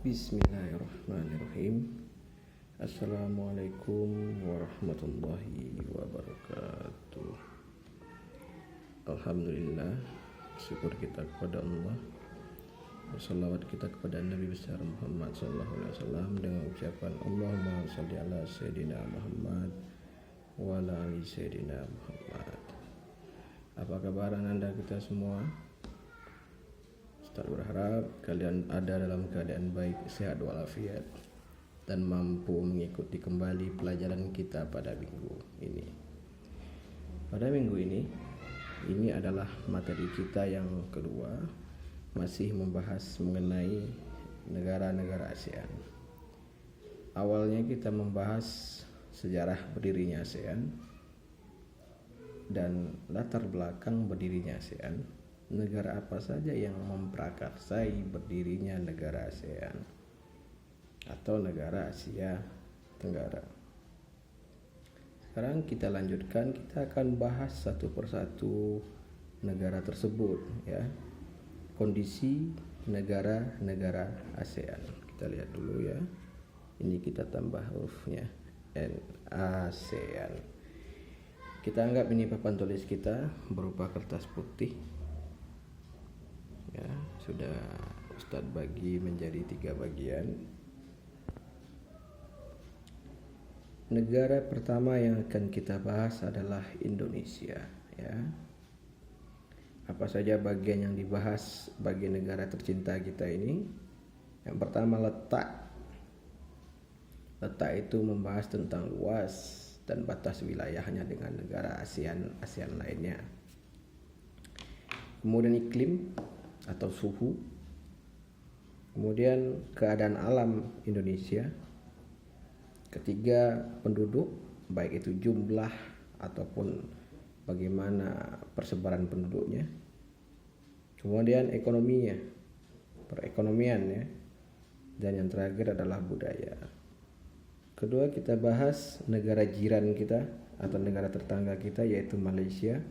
Bismillahirrahmanirrahim. Assalamualaikum warahmatullahi wabarakatuh. Alhamdulillah, syukur kita kepada Allah. Bersalawat kita kepada Nabi besar Muhammad sallallahu alaihi wasallam dengan ucapan Allahumma shalli ala sayyidina Muhammad wa ala ali sayyidina Muhammad. Apa kabar Anda kita semua? Ustaz berharap kalian ada dalam keadaan baik, sehat walafiat, dan mampu mengikuti kembali pelajaran kita pada minggu ini. Pada minggu ini adalah materi kita yang kedua, masih membahas mengenai negara-negara ASEAN. Awalnya kita membahas sejarah berdirinya ASEAN dan latar belakang berdirinya ASEAN. Negara apa saja yang memprakarsai berdirinya negara ASEAN atau negara Asia Tenggara. Sekarang kita lanjutkan, kita akan bahas satu persatu negara tersebut ya. Kondisi negara-negara ASEAN. Kita lihat dulu ya. Ini kita tambah hurufnya ASEAN. Kita anggap ini papan tulis kita berupa kertas putih. Ya, sudah Ustadz bagi menjadi 3 bagian. Negara pertama yang akan kita bahas adalah Indonesia ya. Apa saja bagian yang dibahas bagi negara tercinta kita ini? Yang pertama, letak. Letak itu membahas tentang luas dan batas wilayahnya dengan negara ASEAN lainnya. Kemudian iklim atau suhu, kemudian keadaan alam Indonesia, ketiga penduduk, baik itu jumlah ataupun bagaimana persebaran penduduknya, kemudian ekonominya, perekonomian ya, dan yang terakhir adalah budaya. Kedua, kita bahas negara jiran kita atau negara tetangga kita yaitu Malaysia,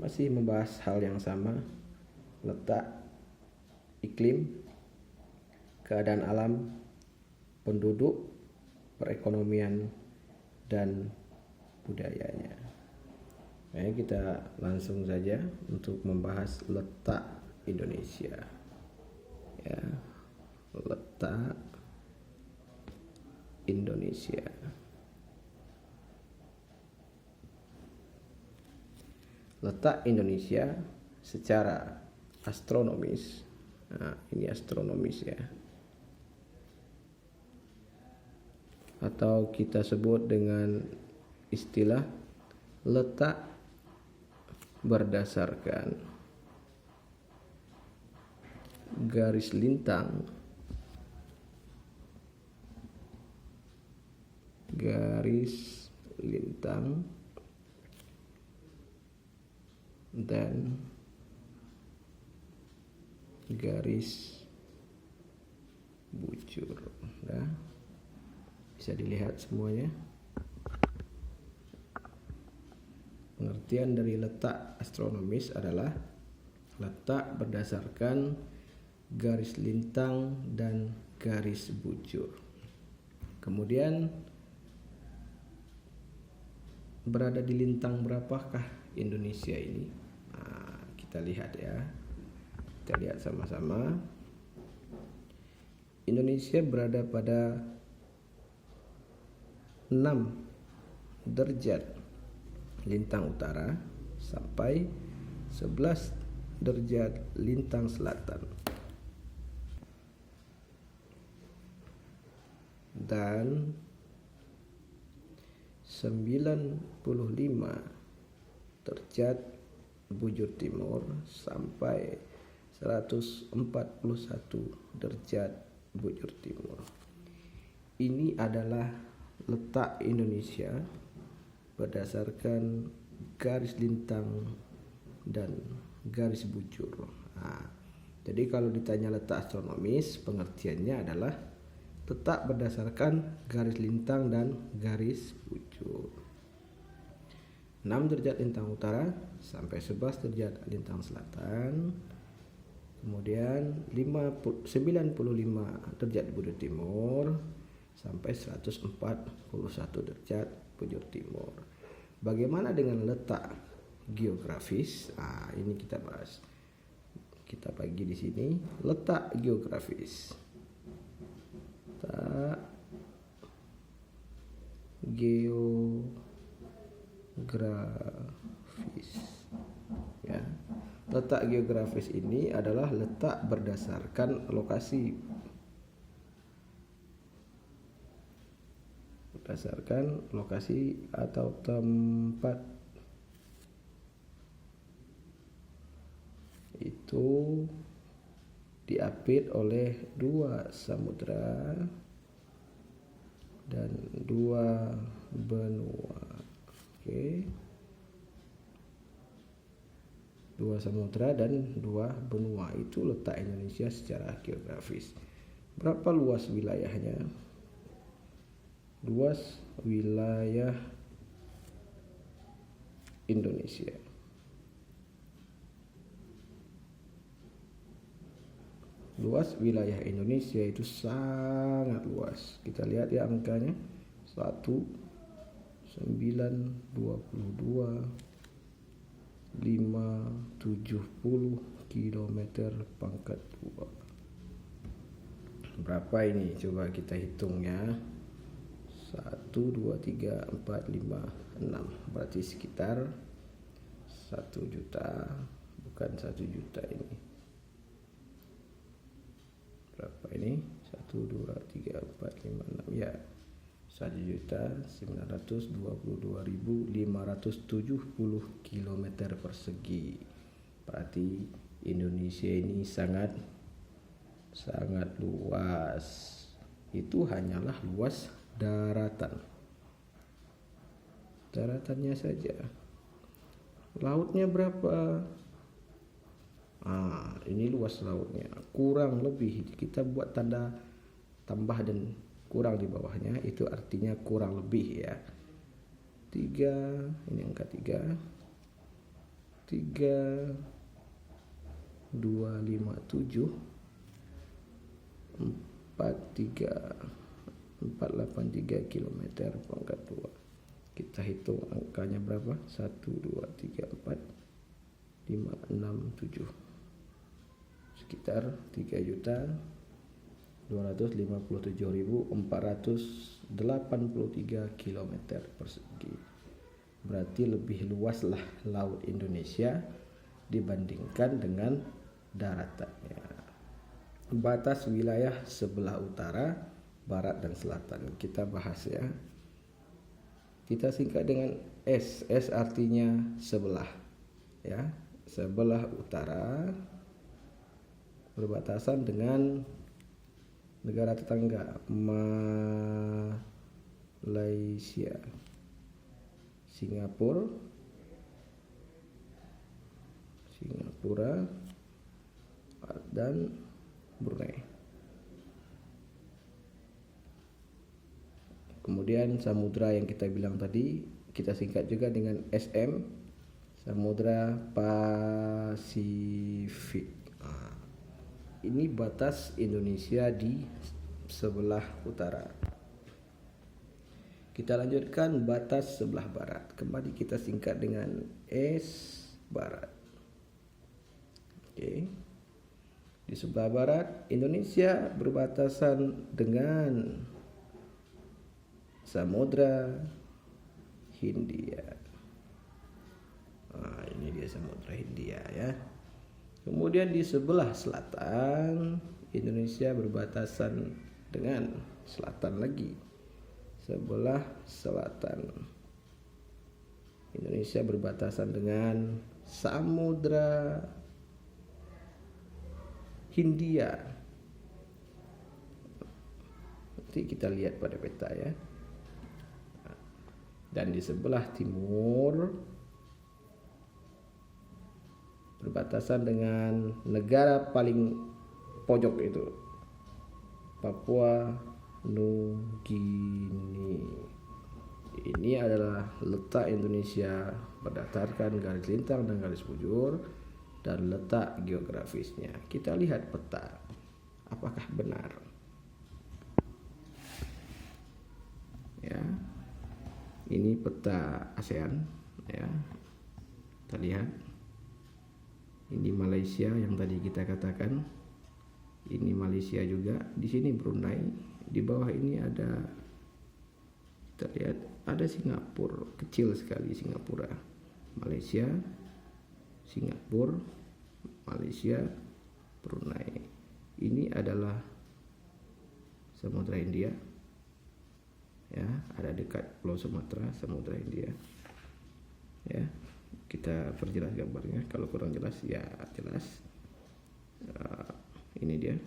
masih membahas hal yang sama, letak, iklim, keadaan alam, penduduk, perekonomian, dan budayanya. Nah, kita langsung saja untuk membahas letak Indonesia. Ya, letak Indonesia. Letak Indonesia secara astronomis, nah, ini astronomis ya, atau kita sebut dengan istilah letak berdasarkan garis lintang dan garis bujur. Nah, bisa dilihat semuanya. Pengertian dari letak astronomis adalah letak berdasarkan garis lintang dan garis bujur. Kemudian berada di lintang berapakah Indonesia ini? Nah, kita lihat ya. Kita lihat sama-sama. Indonesia berada pada 6 derajat lintang utara sampai 11 derajat lintang selatan. Dan 95 derajat bujur timur sampai 141 derajat bujur timur. Ini adalah letak Indonesia berdasarkan garis lintang dan garis bujur. Nah, jadi kalau ditanya letak astronomis, pengertiannya adalah letak berdasarkan garis lintang dan garis bujur. 6 derajat lintang utara sampai 11 derajat lintang selatan. kemudian 95 derajat bujur timur sampai 141 derajat bujur timur. Bagaimana dengan letak geografis? Ini kita bahas. Kita bagi di sini letak geografis. Letak geografis. Ya. Letak geografis ini adalah letak berdasarkan lokasi. Berdasarkan lokasi atau tempat. Itu diapit oleh 2 samudra dan 2 benua. Oke. 2 samudra dan 2 benua, itu letak Indonesia secara geografis. Berapa luas wilayahnya? Luas wilayah Indonesia. Luas wilayah Indonesia itu sangat luas. Kita lihat ya angkanya. 1.922.570 kilometer pangkat 2. Berapa ini? Coba kita hitung ya. 1, 2, 3, 4, 5, 6. Berarti sekitar 1 juta. Bukan 1 juta ini. Berapa ini? 1, 2, 3, 4, 5, 6. Ya. 1.922.570 kilometer persegi. Berarti Indonesia ini sangat luas. Itu hanyalah luas daratan. Daratannya saja. Lautnya berapa? Ini luas lautnya. Kurang lebih, kita buat tanda tambah dan kurang di bawahnya, itu artinya kurang lebih ya. 3, ini angka 3. 3.257 483 kilometer pangkat 2. Kita hitung angkanya berapa? 1, 2, 3, 4, 5, 6, 7. Sekitar 3.257.483 kilometer persegi. Berarti lebih luaslah laut Indonesia dibandingkan dengan daratannya. Batas wilayah sebelah utara, barat dan selatan kita bahas ya. Kita singkat dengan S. S artinya sebelah ya. Sebelah utara berbatasan dengan negara tetangga Malaysia, Singapura, dan Brunei. Kemudian samudra yang kita bilang tadi kita singkat juga dengan SM, Samudra Pasifik. Ini batas Indonesia di sebelah utara. Kita lanjutkan batas sebelah barat. Kembali kita singkat dengan S barat. Oke. Di sebelah barat Indonesia berbatasan dengan Samudra Hindia. Ini dia Samudra Hindia ya. Kemudian di sebelah selatan Indonesia berbatasan dengan selatan lagi. Sebelah selatan Indonesia berbatasan dengan Samudra Hindia. Nanti kita lihat pada peta ya. Dan di sebelah timur berbatasan dengan negara paling pojok itu, Papua Nugini. Ini adalah letak Indonesia berdasarkan garis lintang dan garis bujur dan letak geografisnya. Kita lihat peta, apakah benar? Ya, ini peta ASEAN. Ya, kita lihat. Ini Malaysia yang tadi kita katakan. Ini Malaysia juga. Di sini Brunei. Di bawah ini ada, kita lihat ada Singapura, kecil sekali Singapura. Malaysia, Singapura, Malaysia, Brunei. Ini adalah Samudra India. Ya, ada dekat Pulau Sumatera, Samudra India. Ya, kita perjelas gambarnya. Kalau kurang jelas ya jelas. Ini dia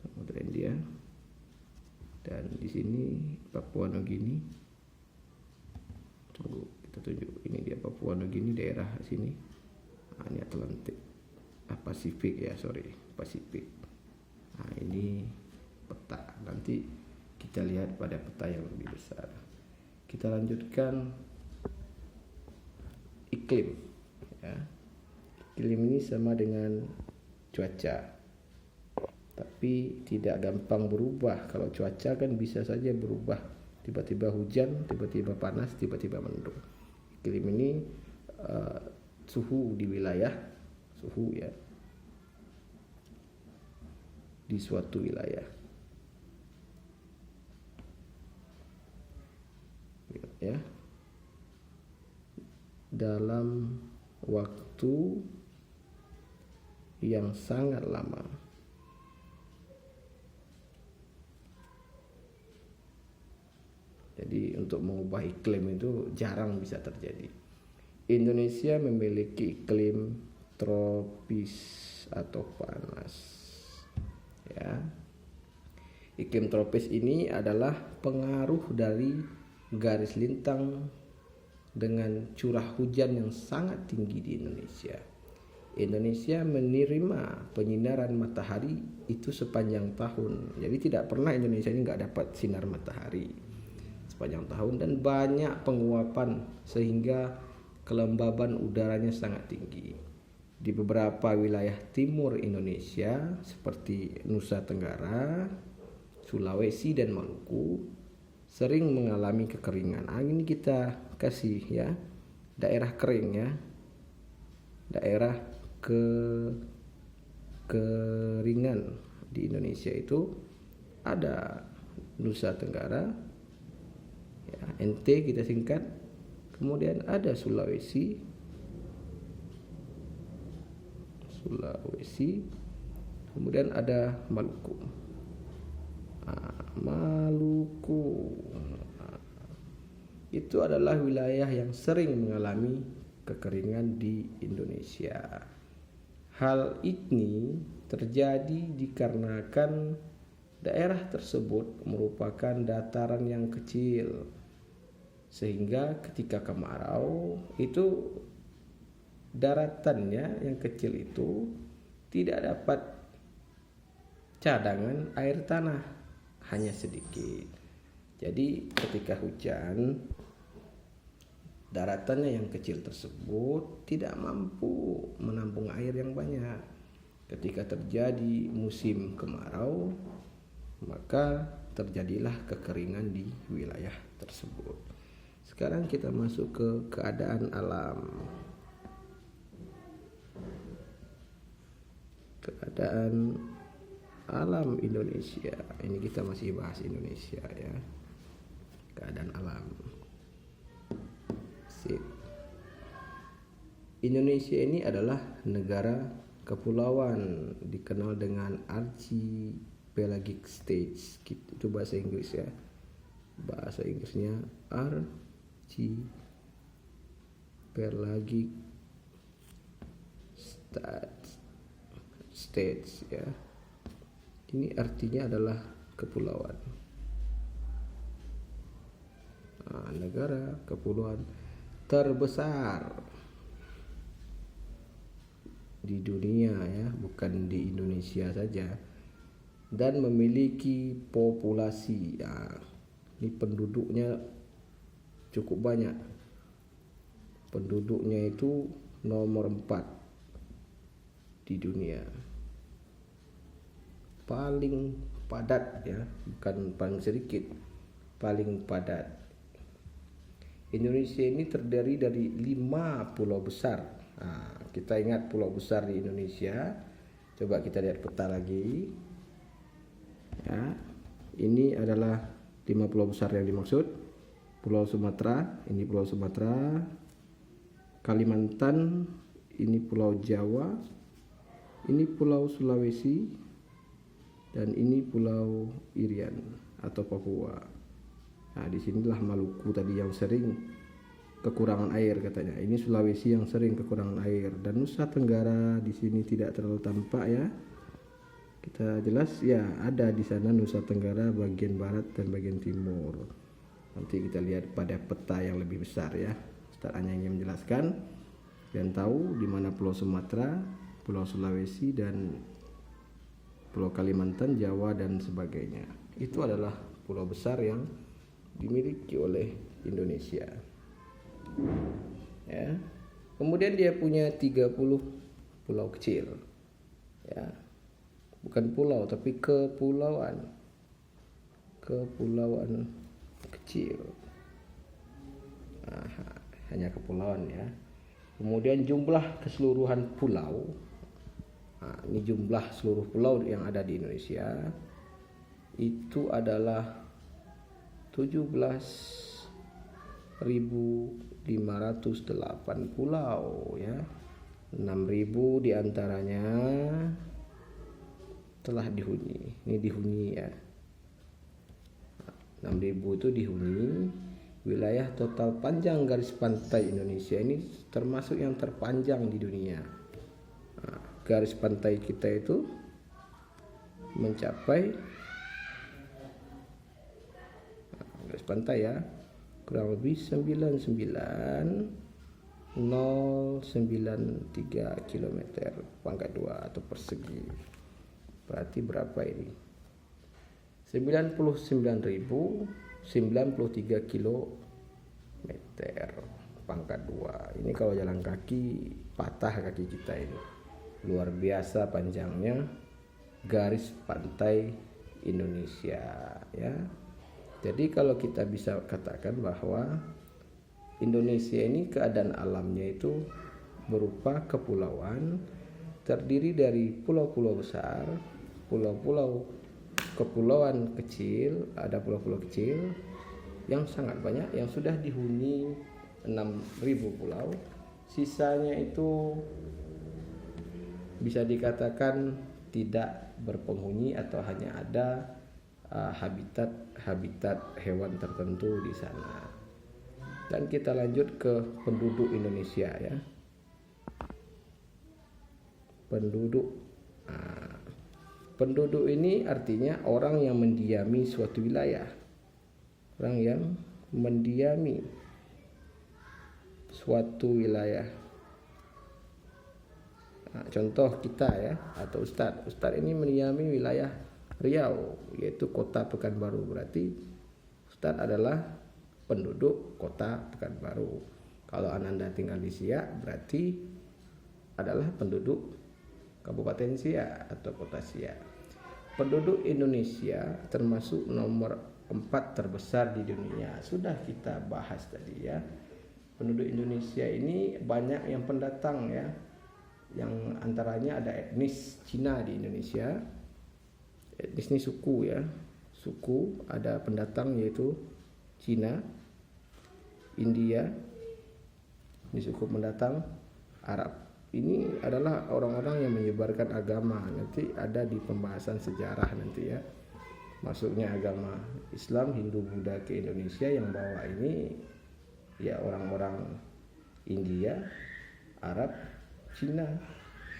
Samudra India. Dan di sini Papua Nugini. Tunggu, kita tunjuk. Ini dia Papua Nugini, daerah sini. Ini Atlantik, Pasifik ya, Pasifik. Nah, ini peta. Nanti kita lihat pada peta yang lebih besar. Kita lanjutkan iklim. Ya. Iklim ini sama dengan cuaca, tapi tidak gampang berubah. Kalau cuaca kan bisa saja berubah, tiba-tiba hujan, tiba-tiba panas, tiba-tiba mendung. Iklim ini suhu di wilayah, suhu ya di suatu wilayah. Ya, dalam waktu yang sangat lama. Jadi untuk mengubah iklim itu jarang bisa terjadi. Indonesia memiliki iklim tropis atau panas. Ya. Iklim tropis ini adalah pengaruh dari garis lintang dengan curah hujan yang sangat tinggi di Indonesia. Indonesia menerima penyinaran matahari itu sepanjang tahun. Jadi tidak pernah Indonesia ini nggak dapat sinar matahari sepanjang tahun, dan banyak penguapan sehingga kelembaban udaranya sangat tinggi. Di beberapa wilayah timur Indonesia seperti Nusa Tenggara, Sulawesi dan Maluku sering mengalami kekeringan. Ini kita kasih ya, daerah kering ya, daerah kekeringan di Indonesia itu ada Nusa Tenggara, ya, NT kita singkat, kemudian ada Sulawesi, kemudian ada Maluku. Maluku itu adalah wilayah yang sering mengalami kekeringan di Indonesia. Hal ini terjadi dikarenakan daerah tersebut merupakan dataran yang kecil, sehingga ketika kemarau itu daratannya yang kecil itu tidak dapat cadangan air tanah, hanya sedikit. Jadi ketika hujan, daratannya yang kecil tersebut tidak mampu menampung air yang banyak. Ketika terjadi musim kemarau, maka terjadilah kekeringan di wilayah tersebut. Sekarang kita masuk ke keadaan alam. Keadaan alam Indonesia. Ini kita masih bahas Indonesia ya. Keadaan alam. Sip. Indonesia ini adalah negara kepulauan, dikenal dengan archipelagic states. Itu bahasa Inggris ya. Bahasa Inggrisnya archipelagic states ya. Ini artinya adalah kepulauan. Negara kepulauan terbesar di dunia ya, bukan di Indonesia saja, dan memiliki populasi ya, ini penduduknya cukup banyak. Penduduknya itu nomor 4 di dunia. Paling padat ya, bukan paling sedikit, paling padat. Indonesia ini terdiri dari 5 pulau besar. Nah, kita ingat pulau besar di Indonesia. Coba kita lihat peta lagi. Ya, ini adalah 5 pulau besar yang dimaksud. Pulau Sumatera, ini Pulau Sumatera. Kalimantan, ini Pulau Jawa. Ini Pulau Sulawesi. Dan ini Pulau Irian atau Papua. Nah, disinilah Maluku tadi yang sering kekurangan air katanya. Ini Sulawesi yang sering kekurangan air. Dan Nusa Tenggara di sini tidak terlalu tampak ya. Kita jelas ya, ada di sana Nusa Tenggara bagian barat dan bagian timur. Nanti kita lihat pada peta yang lebih besar ya. Ustaz hanya ingin menjelaskan dan tahu di mana Pulau Sumatera, Pulau Sulawesi dan Pulau Kalimantan, Jawa dan sebagainya. Itu adalah pulau besar yang dimiliki oleh Indonesia. Ya. Kemudian dia punya 30 pulau kecil. Ya. Bukan pulau tapi kepulauan. Kepulauan kecil. Hanya kepulauan ya. Kemudian jumlah keseluruhan pulau. Nah, ini jumlah seluruh pulau yang ada di Indonesia itu adalah 17.508 pulau ya. 6.000 diantaranya telah dihuni. Ini dihuni ya. 6.000 itu dihuni. Wilayah total panjang garis pantai Indonesia ini termasuk yang terpanjang di dunia. Nah, garis pantai kita itu mencapai garis pantai ya kurang lebih 99.093 km pangkat 2 atau persegi. Berarti berapa ini? 99.093 km pangkat 2. Ini kalau jalan kaki patah kaki kita ini. Luar biasa panjangnya garis pantai Indonesia ya. Jadi kalau kita bisa katakan bahwa Indonesia ini keadaan alamnya itu berupa kepulauan, terdiri dari pulau-pulau besar, pulau-pulau kepulauan kecil, ada pulau-pulau kecil yang sangat banyak yang sudah dihuni 6.000 pulau. Sisanya itu bisa dikatakan tidak berpenghuni atau hanya ada habitat hewan tertentu di sana. Dan kita lanjut ke penduduk Indonesia ya. Penduduk ini artinya orang yang mendiami suatu wilayah. Orang yang mendiami suatu wilayah. Nah, contoh kita ya, atau Ustadz ini mendiami wilayah Riau, yaitu kota Pekanbaru. Berarti Ustadz adalah penduduk kota Pekanbaru. Kalau Ananda tinggal di Siak, berarti adalah penduduk Kabupaten Siak atau kota Siak. Penduduk Indonesia termasuk nomor 4 terbesar di dunia. Sudah kita bahas tadi ya. Penduduk Indonesia ini banyak yang pendatang ya. Yang antaranya ada etnis Cina di Indonesia. Etnis ini suku ya. Suku ada pendatang yaitu Cina, India. Ini suku pendatang Arab. Ini adalah orang-orang yang menyebarkan agama. Nanti ada di pembahasan sejarah nanti ya. Masuknya agama Islam, Hindu, Buddha ke Indonesia, yang bawa ini ya orang-orang India, Arab, Cina,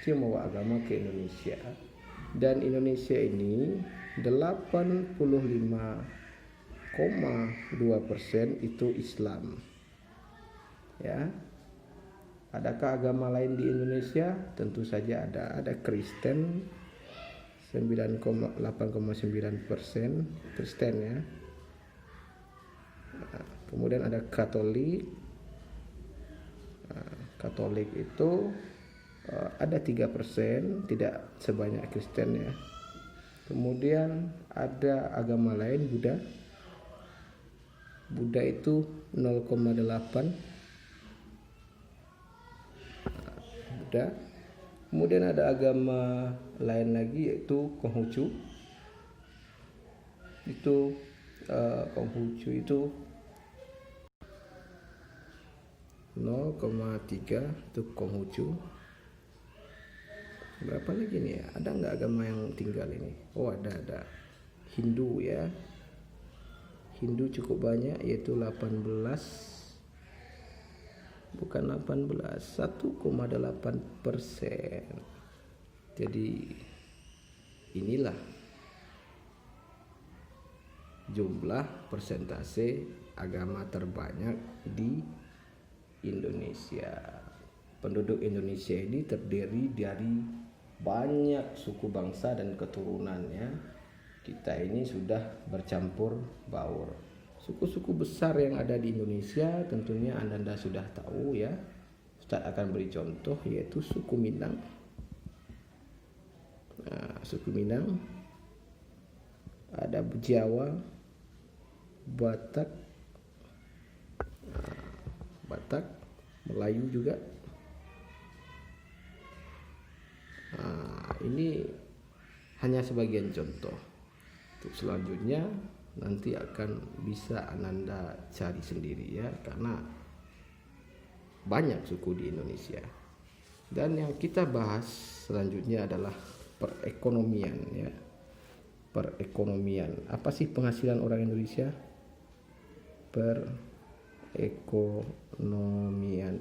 yang membawa agama ke Indonesia. Dan Indonesia ini 85,2% itu Islam. Ya. Adakah agama lain di Indonesia? Tentu saja ada. Ada Kristen 8,9% Kristen ya. Nah, kemudian ada Katolik. Nah, Katolik itu ada 3%, tidak sebanyak Kristen ya. Kemudian ada agama lain, Buddha itu 0,8 Buddha. Kemudian ada agama lain lagi yaitu Konghucu. Itu Konghucu itu 0,3 itu Konghucu. Berapa lagi nih ya? Ada nggak agama yang tinggal ini? Oh ada Hindu ya. Hindu cukup banyak yaitu 18, bukan 18, 1,8%. Jadi inilah jumlah persentase agama terbanyak di Indonesia. Penduduk Indonesia ini terdiri dari banyak suku bangsa dan keturunannya. Kita ini sudah bercampur baur. Suku-suku besar yang ada di Indonesia tentunya Anda sudah tahu ya. Ustaz akan beri contoh yaitu suku Minang. Suku Minang, ada Jawa, Batak, Melayu juga. Ini hanya sebagian contoh. Untuk selanjutnya nanti akan bisa Ananda cari sendiri ya, karena banyak suku di Indonesia. Dan yang kita bahas selanjutnya adalah perekonomian ya. Perekonomian. Apa sih penghasilan orang Indonesia? Perekonomian.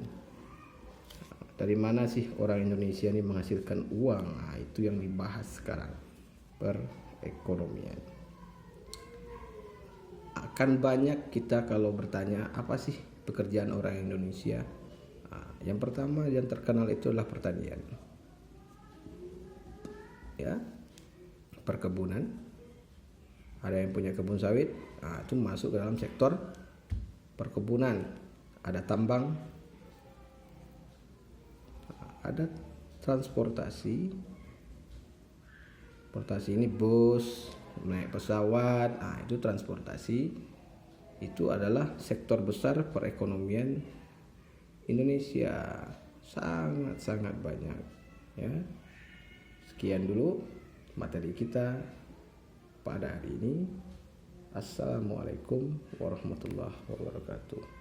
Dari mana sih orang Indonesia ini menghasilkan uang? Nah, itu yang dibahas sekarang. Perekonomian. Akan banyak kita kalau bertanya apa sih pekerjaan orang Indonesia. Yang pertama yang terkenal itu adalah pertanian ya, perkebunan. Ada yang punya kebun sawit, itu masuk ke dalam sektor perkebunan. Ada tambang, ada transportasi ini bus, naik pesawat, itu transportasi. Itu adalah sektor besar perekonomian Indonesia, sangat banyak ya. Sekian dulu materi kita pada hari ini. Assalamualaikum warahmatullahi wabarakatuh.